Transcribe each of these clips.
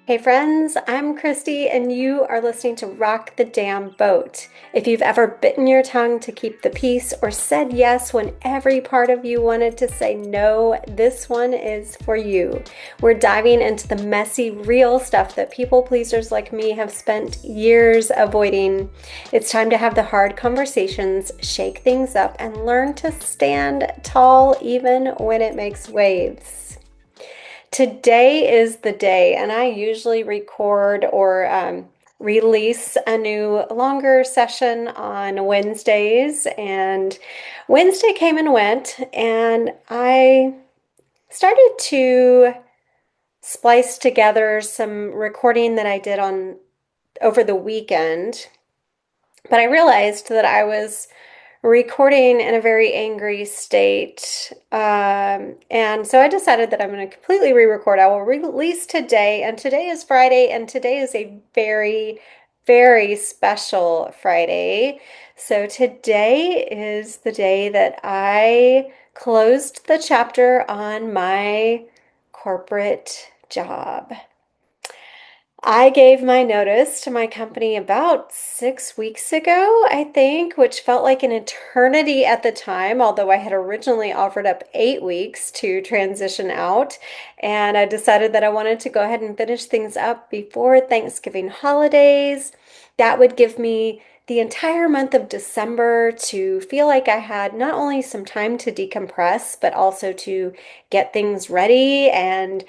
Hey friends, I'm Christy, and you are listening to Rock the Damn Boat. If you've ever bitten your tongue to keep the peace or said yes when every part of you wanted to say no, this one is for you. We're diving into the messy, real stuff that people pleasers like me have spent years avoiding. It's time to have the hard conversations, shake things up, and learn to stand tall even when it makes waves. Today is the day, and I usually record or release a new longer session on Wednesdays. And Wednesday came and went, and I started to splice together some recording that I did on over the weekend. But I realized that I was recording in a very angry state. And so I decided that I'm going to completely re-record. I will release today, and today is Friday, and today is a very, very special Friday. So today is the day that I closed the chapter on my corporate job. I gave my notice to my company about 6 weeks ago, I think, which felt like an eternity at the time, although I had originally offered up 8 weeks to transition out. And I decided that I wanted to go ahead and finish things up before Thanksgiving holidays. That would give me the entire month of December to feel like I had not only some time to decompress, but also to get things ready and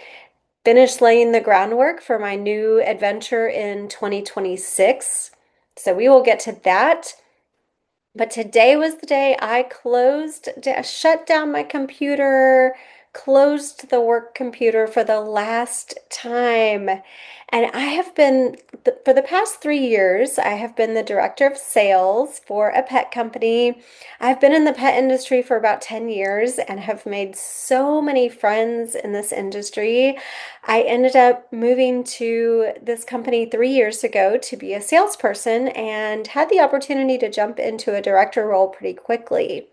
finished laying the groundwork for my new adventure in 2026. So we will get to that. But today was the day I shut down my computer, closed the work computer for the last time. And I have been, for the past 3 years, I have been the director of sales for a pet company. I've been in the pet industry for about 10 years and have made so many friends in this industry. I ended up moving to this company 3 years ago to be a salesperson and had the opportunity to jump into a director role pretty quickly.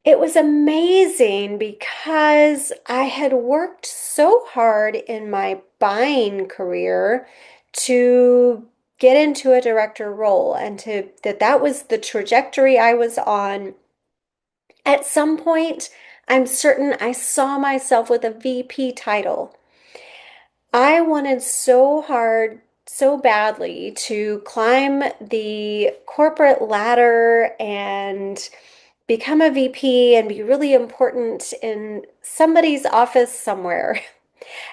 It was amazing because I had worked so hard in my buying career to get into a director role and to that was the trajectory I was on. At some point, I'm certain I saw myself with a VP title. I wanted so hard, so badly to climb the corporate ladder and become a VP and be really important in somebody's office somewhere.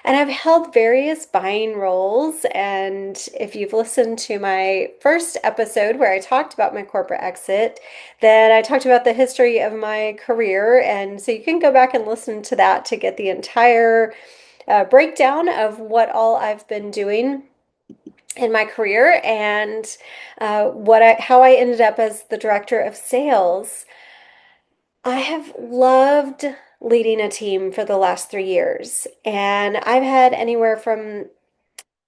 And I've held various buying roles. And if you've listened to my first episode where I talked about my corporate exit, then I talked about the history of my career. And so you can go back and listen to that to get the entire breakdown of what all I've been doing in my career and how I ended up as the director of sales. I have loved leading a team for the last 3 years, and I've had anywhere from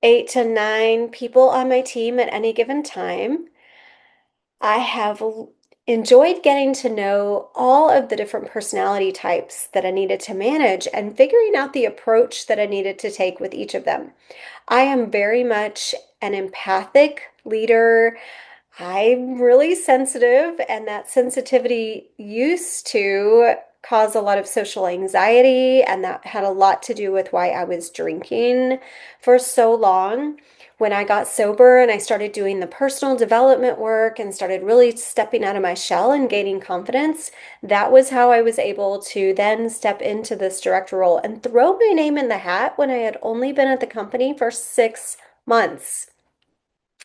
8 to 9 people on my team at any given time. I have enjoyed getting to know all of the different personality types that I needed to manage and figuring out the approach that I needed to take with each of them. I am very much an empathic leader. I'm really sensitive, and that sensitivity used to cause a lot of social anxiety, and that had a lot to do with why I was drinking for so long. When I got sober and I started doing the personal development work and started really stepping out of my shell and gaining confidence, that was how I was able to then step into this director role and throw my name in the hat when I had only been at the company for 6 months.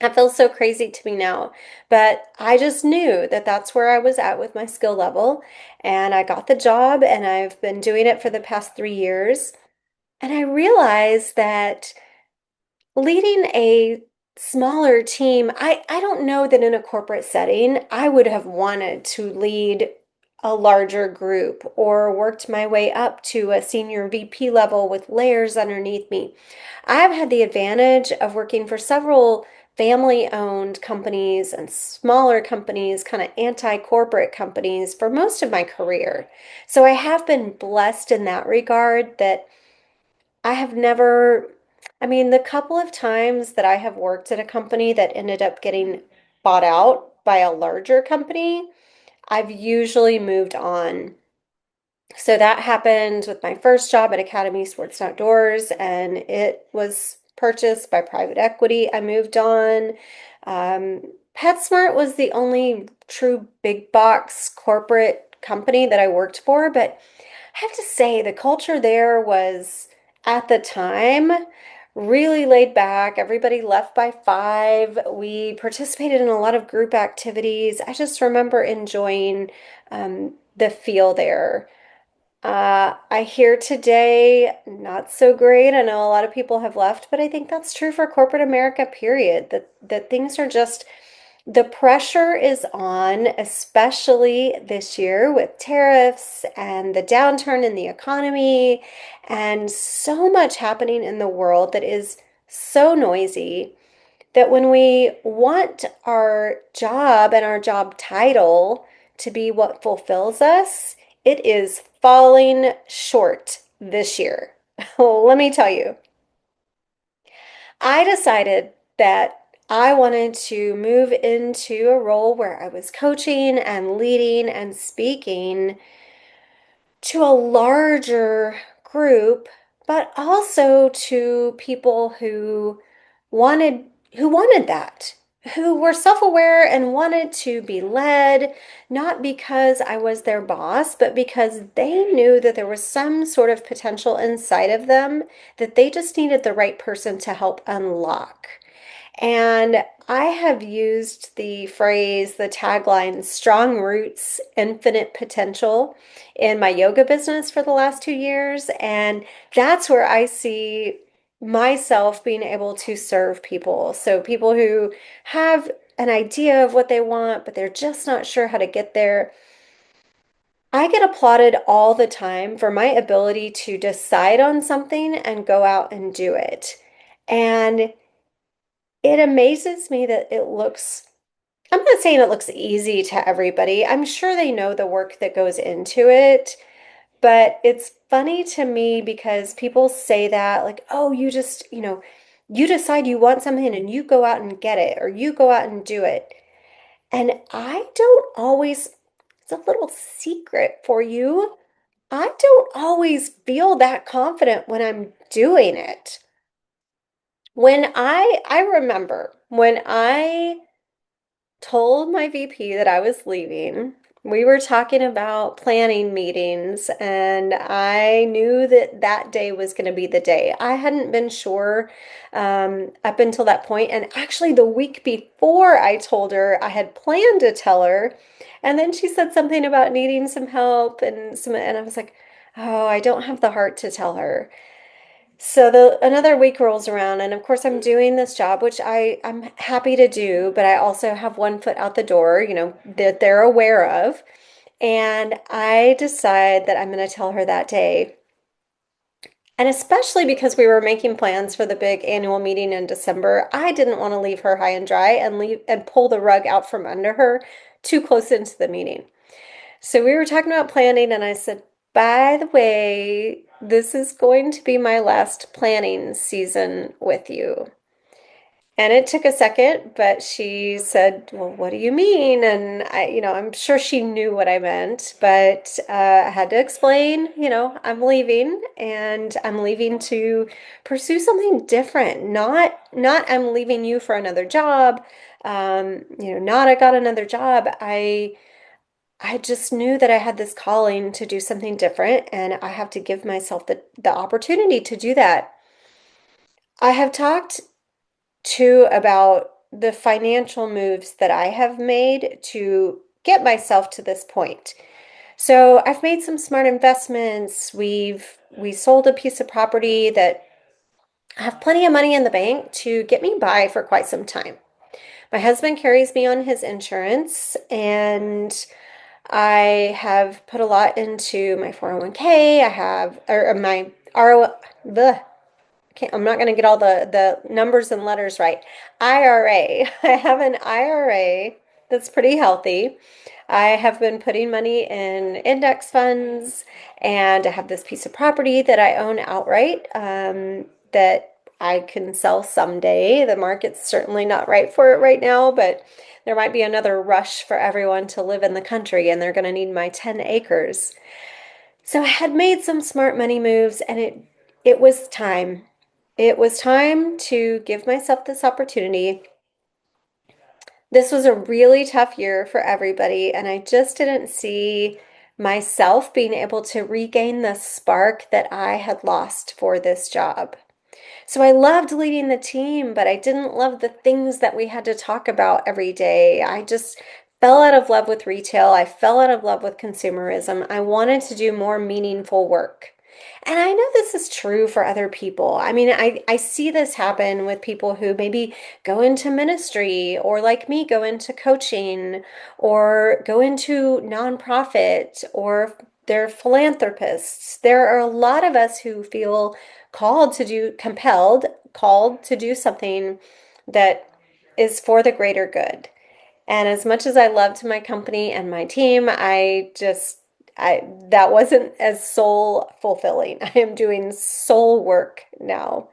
That feels so crazy to me now, but I just knew that that's where I was at with my skill level, and I got the job, and I've been doing it for the past 3 years. And I realized that leading a smaller team, I don't know that in a corporate setting I would have wanted to lead a larger group or worked my way up to a senior VP level with layers underneath me. I've had the advantage of working for several family-owned companies and smaller companies, kind of anti-corporate companies for most of my career. So I have been blessed in that regard that I have never I mean, the couple of times that I have worked at a company that ended up getting bought out by a larger company, I've usually moved on. So that happened with my first job at Academy Sports and Outdoors, and it was purchased by private equity. I moved on. PetSmart was the only true big box corporate company that I worked for, but I have to say the culture there was at the time really laid back. Everybody left by 5. We participated in a lot of group activities. I just remember enjoying the feel there. I hear today not so great. I know a lot of people have left, but I think that's true for corporate America, period. That things are just the pressure is on, especially this year with tariffs and the downturn in the economy and so much happening in the world that is so noisy that when we want our job and our job title to be what fulfills us, it is falling short this year. Let me tell you, I decided that I wanted to move into a role where I was coaching and leading and speaking to a larger group, but also to people wanted who wanted that, who were self-aware and wanted to be led, not because I was their boss, but because they knew that there was some sort of potential inside of them that they just needed the right person to help unlock. And I have used the phrase, the tagline, strong roots, infinite potential in my yoga business for the last 2 years. And that's where I see myself being able to serve people. So people who have an idea of what they want, but they're just not sure how to get there. I get applauded all the time for my ability to decide on something and go out and do it. And it amazes me that it looks, I'm not saying it looks easy to everybody. I'm sure they know the work that goes into it, but it's funny to me because people say that, like, oh, you just, you decide you want something and you go out and get it, or you go out and do it. And I don't always, it's a little secret for you. I don't always feel that confident when I'm doing it. I remember when I told my VP that I was leaving. We were talking about planning meetings, and I knew that that day was going to be the day. I hadn't been sure up until that point, and actually, the week before I told her, I had planned to tell her, and then she said something about needing some help and I was like, oh, I don't have the heart to tell her. So the another week rolls around, and of course I'm doing this job, which I'm happy to do, but I also have one foot out the door, that they're aware of. And I decide that I'm going to tell her that day. And especially because we were making plans for the big annual meeting in December, I didn't want to leave her high and dry and leave and pull the rug out from under her too close into the meeting. So we were talking about planning, and I said, by the way, this is going to be my last planning season with you. And it took a second, but she said, well, what do you mean? And I'm sure she knew what I meant, but I had to explain, I'm leaving and I'm leaving to pursue something different. Not I'm leaving you for another job. Not I got another job. I just knew that I had this calling to do something different, and I have to give myself the opportunity to do that. I have talked too about the financial moves that I have made to get myself to this point. So I've made some smart investments. We sold a piece of property that I have plenty of money in the bank to get me by for quite some time. My husband carries me on his insurance, and I have put a lot into my 401k. I have, or my RO, the, I'm not going to get all the numbers and letters right. IRA. I have an IRA that's pretty healthy. I have been putting money in index funds, and I have this piece of property that I own outright, that I can sell someday. The market's certainly not right for it right now, but there might be another rush for everyone to live in the country and they're going to need my 10 acres. So I had made some smart money moves and it was time. It was time to give myself this opportunity. This was a really tough year for everybody, and I just didn't see myself being able to regain the spark that I had lost for this job. So I loved leading the team, but I didn't love the things that we had to talk about every day. I just fell out of love with retail. I fell out of love with consumerism. I wanted to do more meaningful work. And I know this is true for other people. I mean, I see this happen with people who maybe go into ministry or, like me, go into coaching or go into nonprofit or they're philanthropists. There are a lot of us who feel called to do something that is for the greater good. And as much as I loved my company and my team, I that wasn't as soul fulfilling. I am doing soul work now.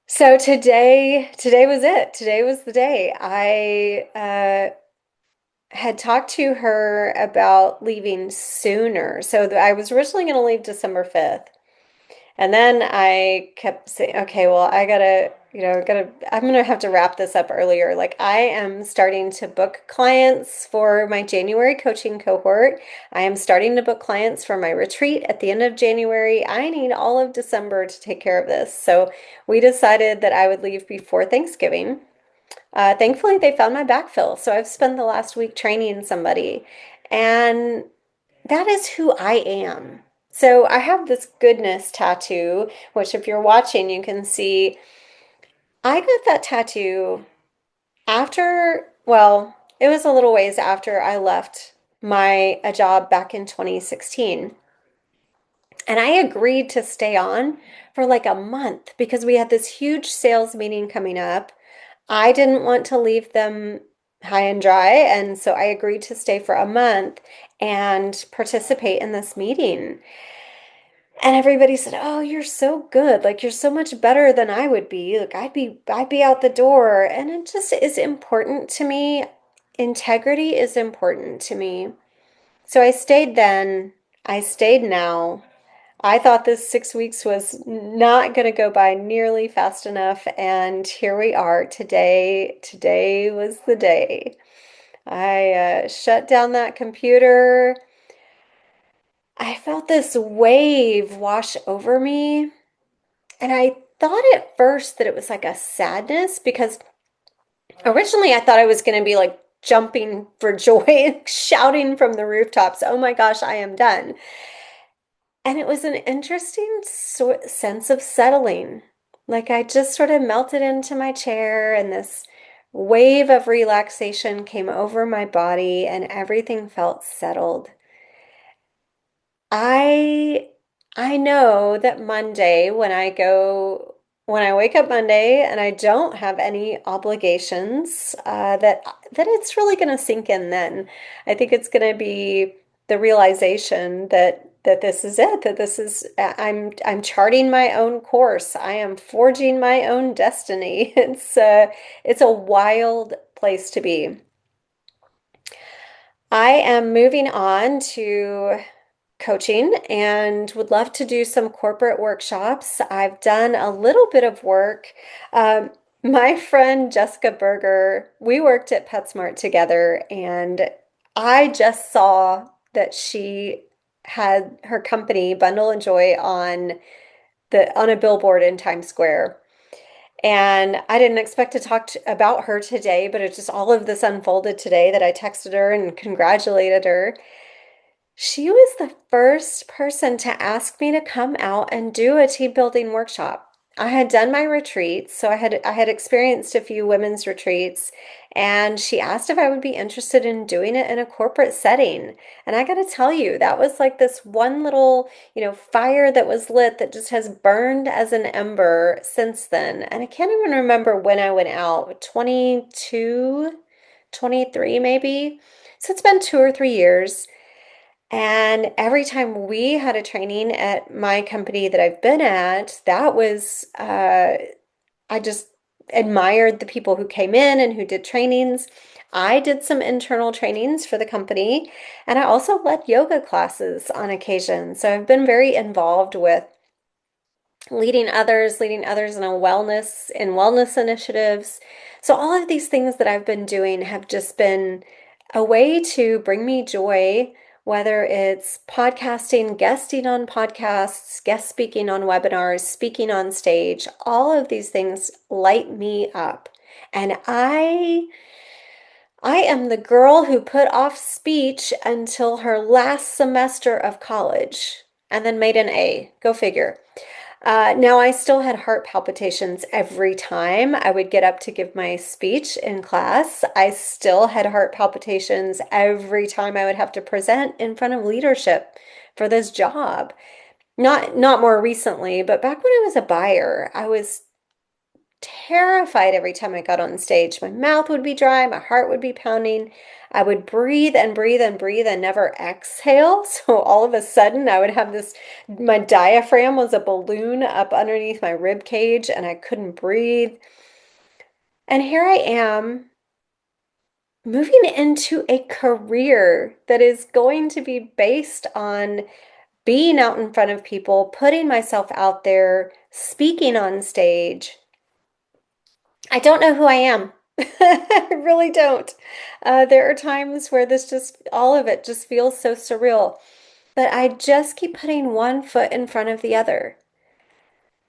So today was it. Today was the day. I had talked to her about leaving sooner. So I was originally going to leave December 5th. And then I kept saying, okay, well, I'm gonna have to wrap this up earlier. Like, I am starting to book clients for my January coaching cohort. I am starting to book clients for my retreat at the end of January. I need all of December to take care of this. So we decided that I would leave before Thanksgiving. Thankfully, they found my backfill. So I've spent the last week training somebody. And that is who I am. So I have this goodness tattoo, which if you're watching, you can see I got that tattoo it was a little ways after I left my a job back in 2016. And I agreed to stay on for like a month because we had this huge sales meeting coming up. I didn't want to leave them high and dry, and so I agreed to stay for a month and participate in this meeting. And everybody said, "Oh, you're so good. Like you're so much better than I would be. Like I'd be out the door." And it just is important to me. Integrity is important to me. So I stayed then. I stayed now. I thought this 6 weeks was not going to go by nearly fast enough, and here we are today. Today was the day. I shut down that computer. I felt this wave wash over me, and I thought at first that it was like a sadness because originally I thought I was going to be like jumping for joy, shouting from the rooftops, "Oh my gosh, I am done." And it was an interesting sense of settling. Like I just sort of melted into my chair and this wave of relaxation came over my body and everything felt settled. I I know that Monday when I wake up Monday and I don't have any obligations, that it's really going to sink in then. I think it's going to be the realization that this is it, that this is I'm charting my own course. I am forging my own destiny. It's a wild place to be. I am moving on to coaching and would love to do some corporate workshops. I've done a little bit of work. My friend Jessica Berger, we worked at PetSmart together, and I just saw that she had her company, Bundle and Joy, on a billboard in Times Square. And I didn't expect to talk about her today, but it just all of this unfolded today that I texted her and congratulated her. She was the first person to ask me to come out and do a team building workshop. I had done my retreats, so I had experienced a few women's retreats, and she asked if I would be interested in doing it in a corporate setting. And I got to tell you, that was like this one little, fire that was lit that just has burned as an ember since then. And I can't even remember when I went out, 22, 23 maybe. So it's been 2 or 3 years. And every time we had a training at my company that I've been at, that was, I just admired the people who came in and who did trainings. I did some internal trainings for the company, and I also led yoga classes on occasion. So I've been very involved with leading others in wellness initiatives. So all of these things that I've been doing have just been a way to bring me joy, whether it's podcasting, guesting on podcasts, guest speaking on webinars, speaking on stage. All of these things light me up. And I am the girl who put off speech until her last semester of college and then made an A. Go figure. Now, I still had heart palpitations every time I would get up to give my speech in class. I still had heart palpitations every time I would have to present in front of leadership for this job. Not more recently, but back when I was a buyer, I was terrified every time I got on stage. My mouth would be dry, my heart would be pounding. I would breathe and breathe and breathe and never exhale. So all of a sudden, I would have this, my diaphragm was a balloon up underneath my rib cage and I couldn't breathe. And here I am moving into a career that is going to be based on being out in front of people, putting myself out there, speaking on stage. I don't know who I am. I really don't. There are times where all of it just feels so surreal. But I just keep putting one foot in front of the other.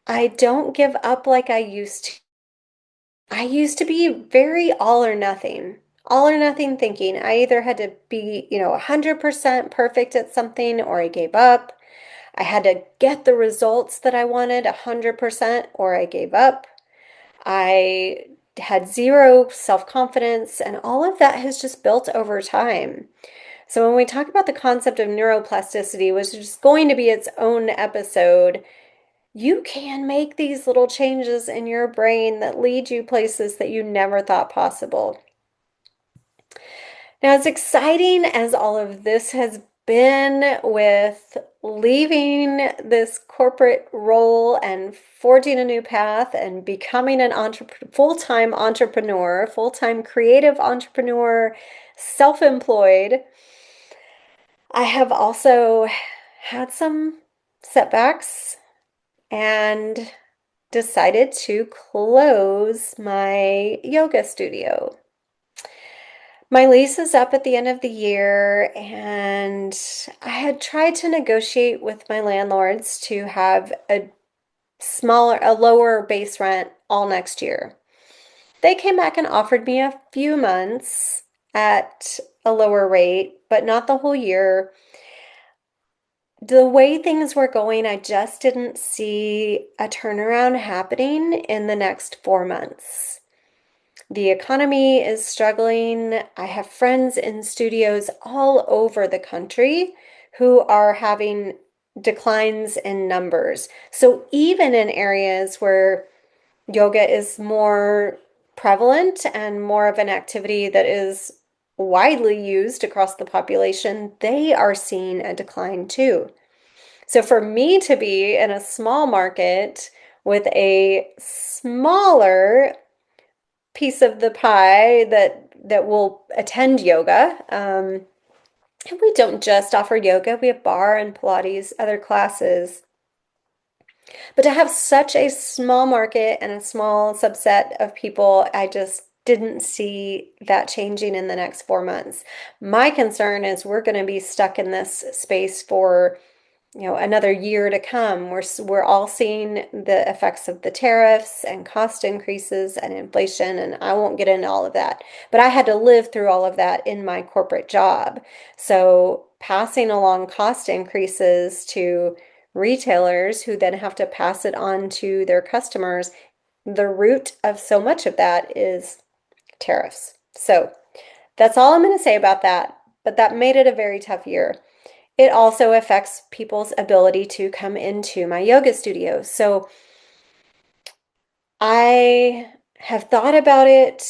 I don't give up like I used to. I used to be very all or nothing thinking. I either had to be, 100% perfect at something or I gave up. I had to get the results that I wanted 100% or I gave up. I had zero self-confidence, and all of that has just built over time. So when we talk about the concept of neuroplasticity, which is going to be its own episode, you can make these little changes in your brain that lead you places that you never thought possible. Now, as exciting as all of this has been with leaving this corporate role and forging a new path and becoming an full-time entrepreneur, full-time creative entrepreneur, self-employed, I have also had some setbacks and decided to close my yoga studio. My lease is up at the end of the year, and I had tried to negotiate with my landlords to have a lower base rent all next year. They came back and offered me a few months at a lower rate, but not the whole year. The way things were going, I just didn't see a turnaround happening in the next 4 months. The economy is struggling. I have friends in studios all over the country who are having declines in numbers. So even in areas where yoga is more prevalent and more of an activity that is widely used across the population, they are seeing a decline too. So for me to be in a small market with a smaller piece of the pie that will attend yoga. And we don't just offer yoga, we have bar and Pilates, other classes. But to have such a small market and a small subset of people, I just didn't see that changing in the next 4 months. My concern is we're going to be stuck in this space for another year to come. We're all seeing the effects of the tariffs and cost increases and inflation, and I won't get into all of that. But I had to live through all of that in my corporate job. So passing along cost increases to retailers who then have to pass it on to their customers, the root of so much of that is tariffs. So that's all I'm going to say about that. But that made it a very tough year. It also affects people's ability to come into my yoga studio. So I have thought about it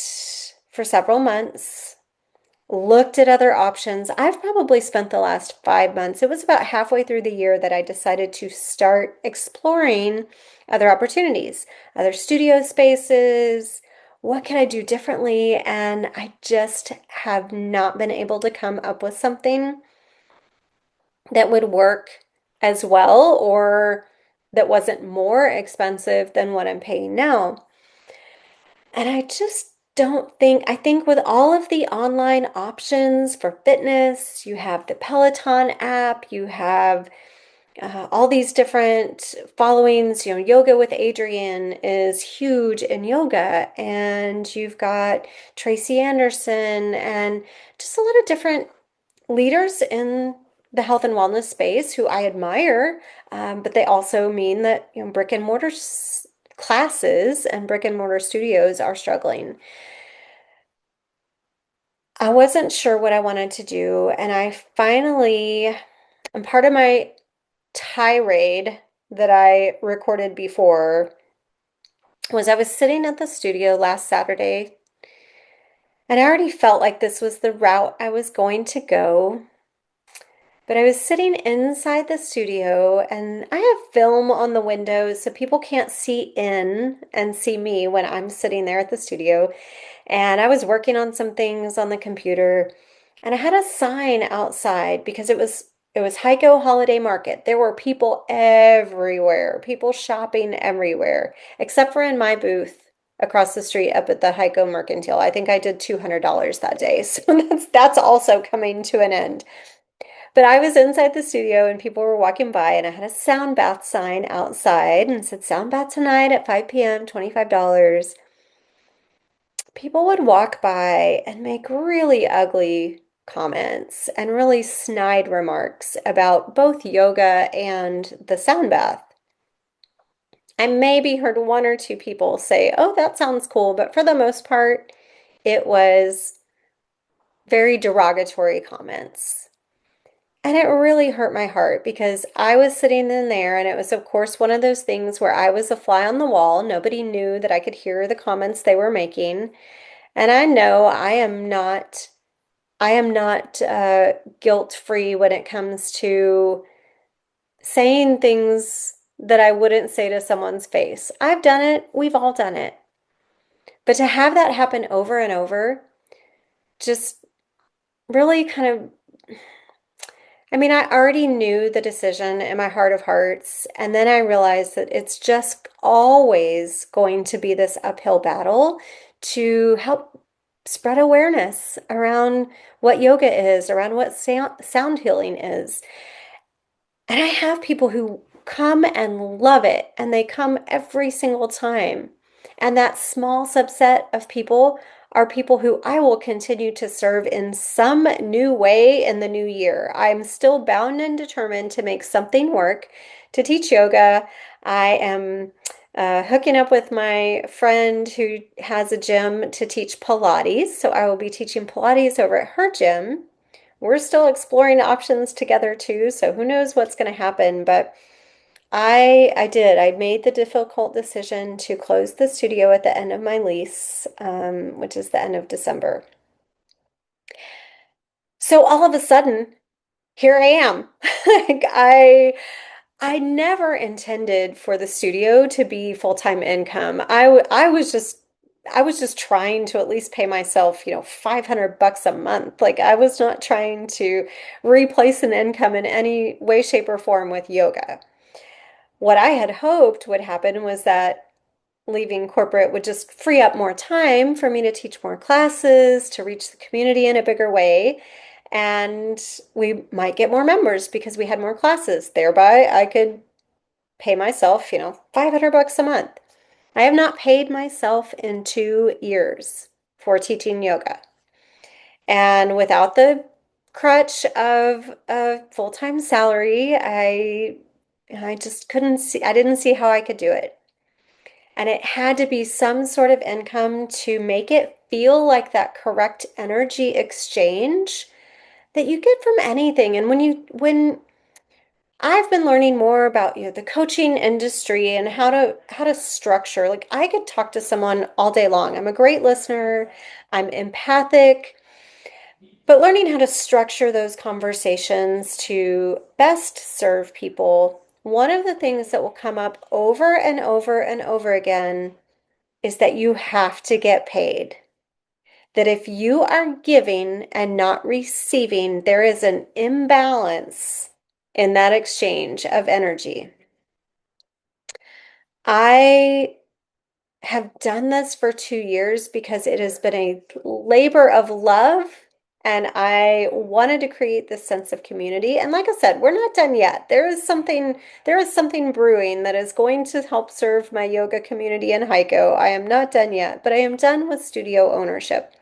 for several months. looked at other options. I've probably spent the last 5 months, it was about halfway through the year that I decided to start exploring other opportunities, other studio spaces. What can I do differently? And I just have not been able to come up with something that would work as well or that wasn't more expensive than what I'm paying now. And I just don't think, I think with all of the online options for fitness, you have the Peloton app, you have all these different followings. Yoga with Adriene is huge in yoga, and you've got Tracy Anderson and just a lot of different leaders in the health and wellness space who I admire, but they also mean that brick and mortar classes and brick and mortar studios are struggling. I wasn't sure what I wanted to do, and and part of my tirade that I recorded before was I was sitting at the studio last Saturday, and I already felt like this was the route I was going to go. But I was sitting inside the studio and I have film on the windows so people can't see in and see me when I'm sitting there at the studio. And I was working on some things on the computer and I had a sign outside because it was Heiko Holiday Market. There were people everywhere, people shopping everywhere, except for in my booth across the street up at the Heiko Mercantile. I think I did $200 that day. So that's also coming to an end. But I was inside the studio and people were walking by, and I had a sound bath sign outside and said, sound bath tonight at 5 p.m., $25. People would walk by and make really ugly comments and really snide remarks about both yoga and the sound bath. I maybe heard one or two people say, oh, that sounds cool, but for the most part, it was very derogatory comments. And it really hurt my heart because I was sitting in there, and it was, of course, one of those things where I was a fly on the wall. Nobody knew that I could hear the comments they were making. And I know I am not guilt-free when it comes to saying things that I wouldn't say to someone's face. I've done it. We've all done it. But to have that happen over and over just really kind of I mean, I already knew the decision in my heart of hearts, and then I realized that it's just always going to be this uphill battle to help spread awareness around what yoga is, around what sound healing is. And I have people who come and love it, and they come every single time. And that small subset of people are people who I will continue to serve in some new way in the new year. I'm still bound and determined to make something work to teach yoga. I am hooking up with my friend who has a gym to teach Pilates. So I will be teaching Pilates over at her gym. We're still exploring options together too, so who knows what's going to happen, but I made the difficult decision to close the studio at the end of my lease, which is the end of December. So all of a sudden, here I am. Like I never intended for the studio to be full-time income. I was just trying to at least pay myself, 500 bucks a month. Like I was not trying to replace an income in any way, shape, or form with yoga. What I had hoped would happen was that leaving corporate would just free up more time for me to teach more classes, to reach the community in a bigger way. And we might get more members because we had more classes. Thereby, I could pay myself, 500 bucks a month. I have not paid myself in 2 years for teaching yoga. And without the crutch of a full-time salary, I just couldn't see, I didn't see how I could do it. And it had to be some sort of income to make it feel like that correct energy exchange that you get from anything. And when I've been learning more about, the coaching industry and how to structure, like I could talk to someone all day long. I'm a great listener. I'm empathic. But learning how to structure those conversations to best serve people, one of the things that will come up over and over and over again is that you have to get paid. That if you are giving and not receiving, there is an imbalance in that exchange of energy. I have done this for 2 years because it has been a labor of love. And I wanted to create this sense of community. And like I said, we're not done yet. There is something brewing that is going to help serve my yoga community in Heiko. I am not done yet, but I am done with studio ownership.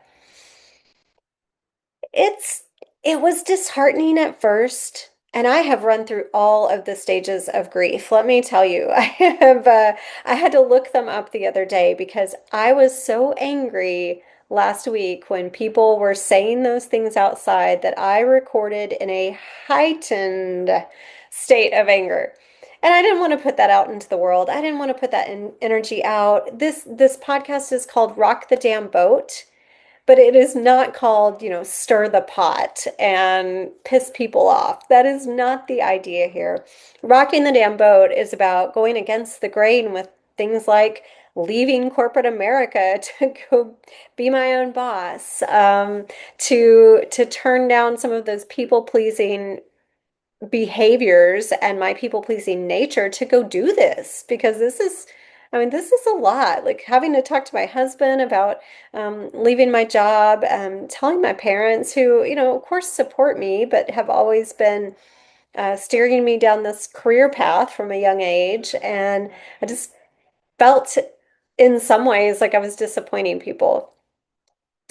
It's it was disheartening at first, and I have run through all of the stages of grief. Let me tell you, I had to look them up the other day because I was so angry last week when people were saying those things outside that I recorded in a heightened state of anger. And I didn't want to put that out into the world. I didn't want to put that energy out. This podcast is called Rock the Damn Boat. But it is not called, stir the pot and piss people off. That is not the idea here. Rocking the damn boat is about going against the grain with things like leaving corporate America to go be my own boss, to turn down some of those people pleasing behaviors and my people pleasing nature to go do this because this is a lot. Like having to talk to my husband about leaving my job, telling my parents who, of course support me, but have always been steering me down this career path from a young age. And I just felt in some ways like I was disappointing people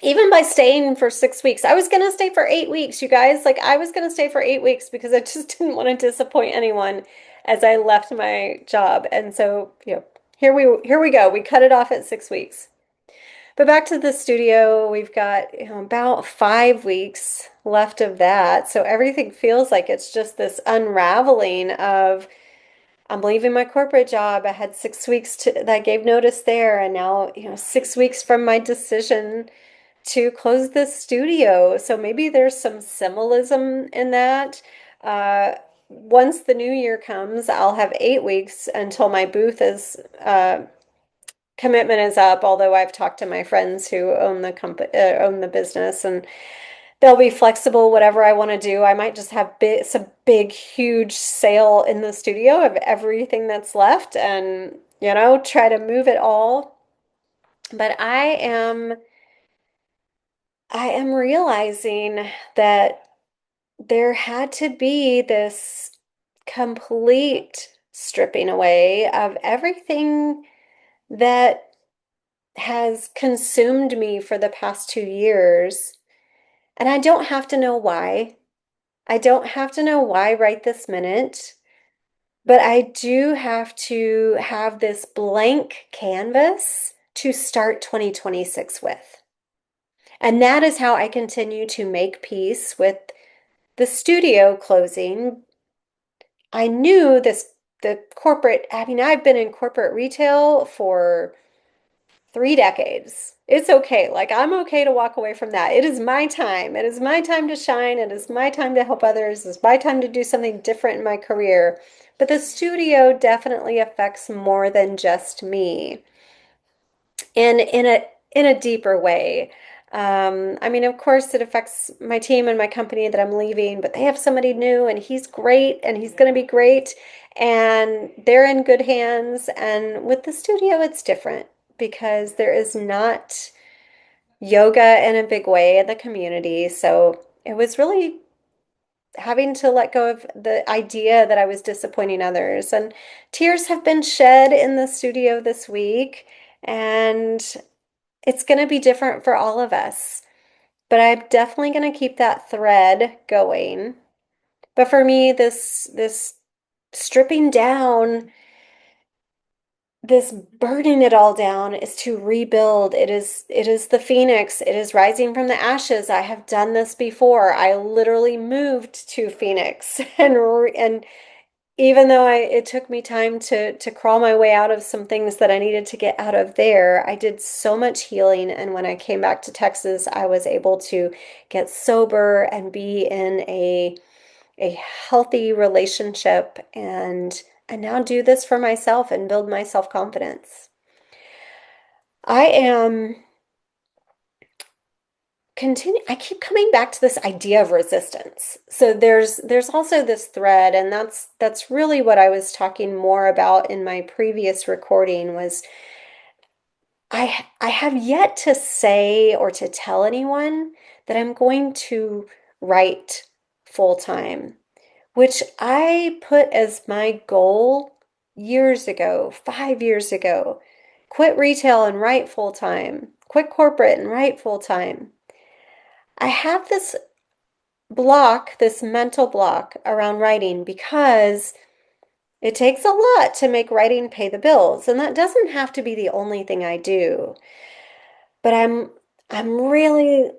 even by staying for 6 weeks. I was going to stay for 8 weeks, you guys. Like, I was going to stay for 8 weeks because I just didn't want to disappoint anyone as I left my job. And so, here we go. We cut it off at 6 weeks. But back to the studio, we've got, about 5 weeks left of that. So everything feels like it's just this unraveling of I'm leaving my corporate job. I had 6 weeks that I gave notice there, and now, 6 weeks from my decision to close the studio. So maybe there's some symbolism in that. Once the new year comes, I'll have 8 weeks until my booth is commitment is up. Although I've talked to my friends who own the company, own the business, and they'll be flexible. Whatever I want to do, I might just have some big, huge sale in the studio of everything that's left, and try to move it all. But I am realizing that there had to be this complete stripping away of everything that has consumed me for the past 2 years. And I don't have to know why. I don't have to know why right this minute, but I do have to have this blank canvas to start 2026 with. And that is how I continue to make peace with the studio closing. I knew the corporate, I've been in corporate retail for 3 decades. It's okay. Like, I'm okay to walk away from that. It is my time. It is my time to shine. It is my time to help others. It's my time to do something different in my career. But the studio definitely affects more than just me in a deeper way. Of course, it affects my team and my company that I'm leaving, but they have somebody new and he's great and he's going to be great and they're in good hands. And with the studio, it's different because there is not yoga in a big way in the community. So it was really having to let go of the idea that I was disappointing others. And tears have been shed in the studio this week. And it's going to be different for all of us, but I'm definitely going to keep that thread going. But for me, this stripping down, this burning it all down is to rebuild. It is the phoenix. It is rising from the ashes. I have done this before. I literally moved to Phoenix and even though it took me time to crawl my way out of some things that I needed to get out of there, I did so much healing. And when I came back to Texas, I was able to get sober and be in a healthy relationship and now do this for myself and build my self-confidence. I am continue I keep coming back to this idea of resistance. So there's also this thread, and that's really what I was talking more about in my previous recording was I have yet to say or to tell anyone that I'm going to write full time, which I put as my goal years ago, 5 years ago. Quit retail and write full time. Quit corporate and write full time. I have this mental block around writing because it takes a lot to make writing pay the bills, and that doesn't have to be the only thing I do. But I'm really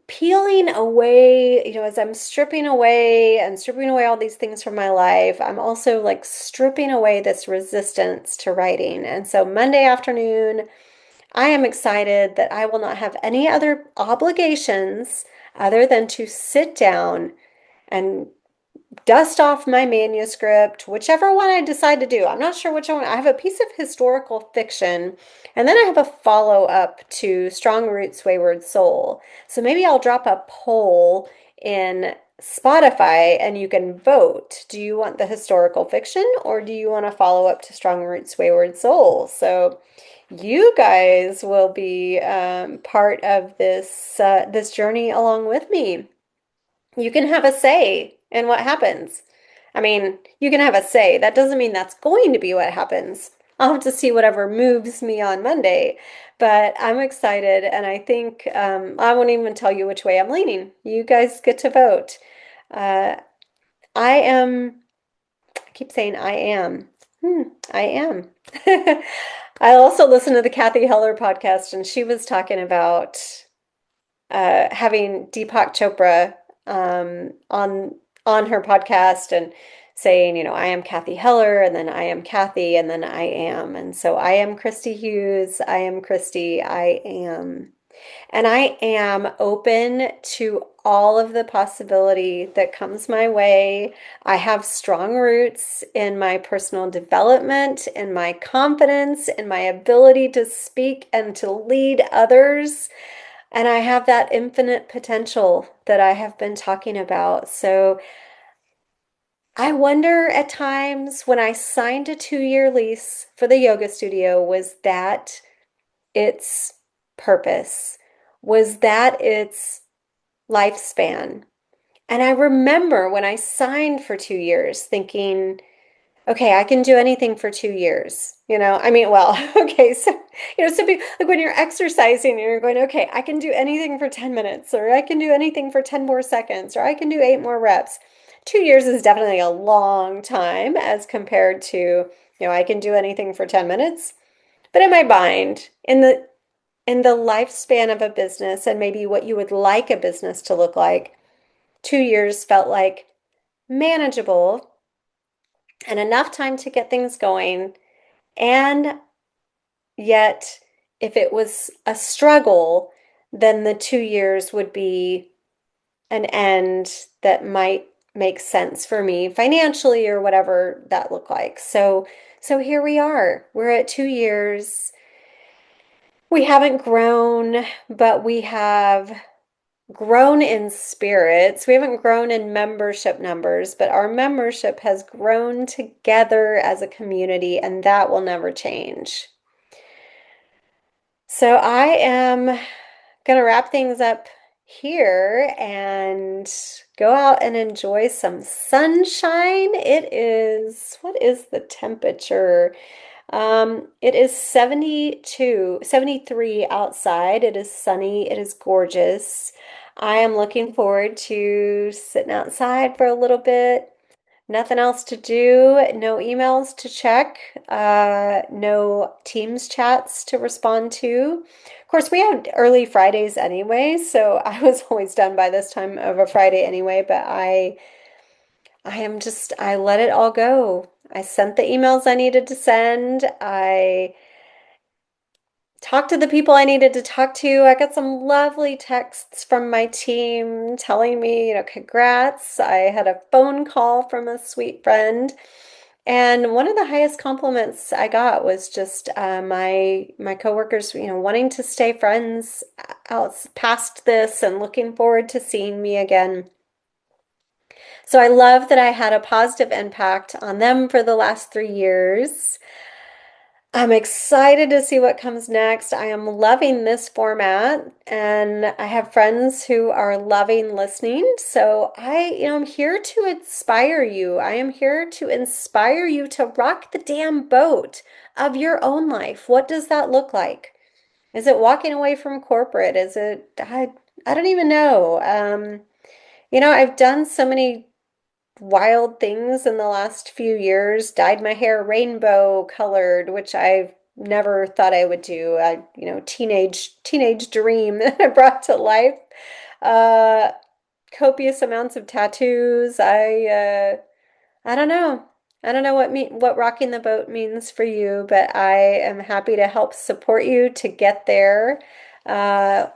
peeling away, as I'm stripping away and stripping away all these things from my life, I'm also like stripping away this resistance to writing. And so Monday afternoon, I am excited that I will not have any other obligations other than to sit down and dust off my manuscript, whichever one I decide to do. I'm not sure which one. I have a piece of historical fiction, and then I have a follow-up to Strong Roots, Wayward Soul. So maybe I'll drop a poll in Spotify and you can vote. Do you want the historical fiction or do you want to follow up to Strong Roots, Wayward Soul? So you guys will be part of this journey along with me. You can have a say in what happens. I mean, you can have a say. That doesn't mean that's going to be what happens. I'll have to see whatever moves me on Monday. But I'm excited, and I think I won't even tell you which way I'm leaning. You guys get to vote. Uh, I am, I keep saying I am. I am. I also listened to the Kathy Heller podcast, and she was talking about having Deepak Chopra on her podcast and saying, I am Kathy Heller, and then I am Kathy, and then I am. And so I am Christy Hughes. I am Christy. I am. And I am open to all of the possibility that comes my way. I have strong roots in my personal development, in my confidence, in my ability to speak and to lead others. And I have that infinite potential that I have been talking about. So I wonder at times when I signed a 2-year lease for the yoga studio, was that its purpose? Was that its lifespan? And I remember when I signed for 2 years thinking, okay, I can do anything for 2 years. I mean, well, okay, so, like when you're exercising and you're going, okay, I can do anything for 10 minutes, or I can do anything for 10 more seconds, or I can do 8 more reps. 2 years is definitely a long time as compared to, I can do anything for 10 minutes. But in my mind, in the lifespan of a business and maybe what you would like a business to look like, 2 years felt like manageable and enough time to get things going. And yet, if it was a struggle, then the 2 years would be an end that might make sense for me financially or whatever that looked like. So here we are. We're at 2 years. We haven't grown, but we have grown in spirits. We haven't grown in membership numbers, but our membership has grown together as a community, and that will never change. So I am going to wrap things up here and go out and enjoy some sunshine. What is the temperature? It is 73 outside. It is sunny. It is gorgeous. I am looking forward to sitting outside for a little bit. Nothing else to do, no emails to check, no Teams chats to respond to. Of course, we have early Fridays anyway, so I was always done by this time of a Friday anyway, but I let it all go. I sent the emails I needed to send. I talked to the people I needed to talk to. I got some lovely texts from my team telling me, congrats. I had a phone call from a sweet friend. And one of the highest compliments I got was just my coworkers, wanting to stay friends out past this and looking forward to seeing me again. So I love that I had a positive impact on them for the last 3 years. I'm excited to see what comes next. I am loving this format, and I have friends who are loving listening. So I'm here to inspire you. I am here to inspire you to rock the damn boat of your own life. What does that look like? Is it walking away from corporate? Is it, I don't even know. I've done so many wild things in the last few years, dyed my hair rainbow colored, which I've never thought I would do. Teenage dream that I brought to life. Uh, Copious amounts of tattoos. I don't know. I don't know what rocking the boat means for you, but I am happy to help support you to get there. Uh,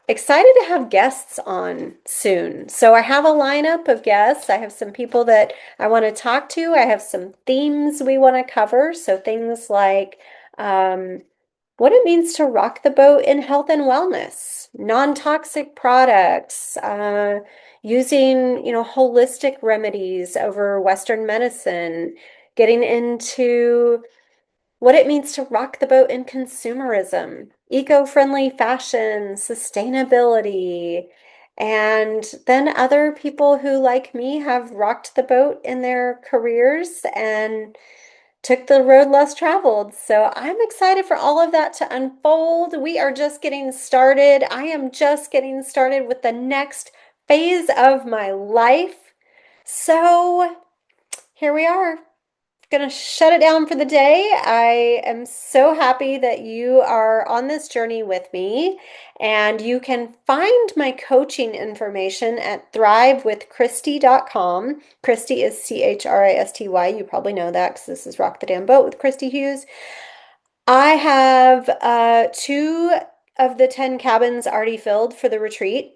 Excited to have guests on soon. So I have a lineup of guests. I have some people that I want to talk to. I have some themes we want to cover. So things like um, what it means to rock the boat in health and wellness, non-toxic products, using, holistic remedies over Western medicine, getting into what it means to rock the boat in consumerism, eco-friendly fashion, sustainability, and then other people who, like me, have rocked the boat in their careers and took the road less traveled. So I'm excited for all of that to unfold. We are just getting started. I am just getting started with the next phase of my life. So here we are, gonna shut it down for the day. I am so happy that you are on this journey with me, and you can find my coaching information at thrivewithchristy.com. Christy is Christy. You probably know that because this is Rock the Damn Boat with Christy Hughes. I have two of the 10 cabins already filled for the retreat.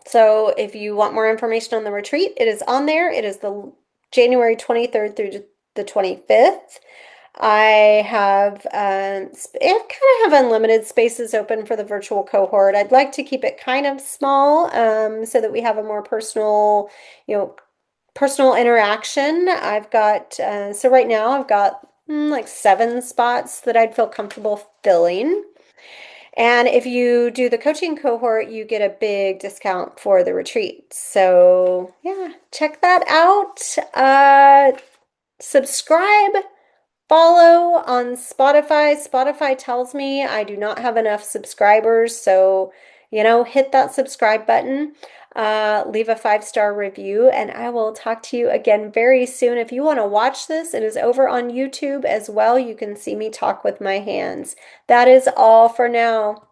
So if you want more information on the retreat, it is on there. It is the January 23rd through the 25th. I kind of have unlimited spaces open for the virtual cohort. I'd like to keep it kind of small, so that we have a more personal interaction. So right now I've got like 7 spots that I'd feel comfortable filling. And if you do the coaching cohort, you get a big discount for the retreat. So yeah, check that out. Subscribe, follow on Spotify. Spotify tells me I do not have enough subscribers, so hit that subscribe button. Leave a 5-star review, and I will talk to you again very soon. If you want to watch this, it is over on YouTube as well. You can see me talk with my hands. That is all for now.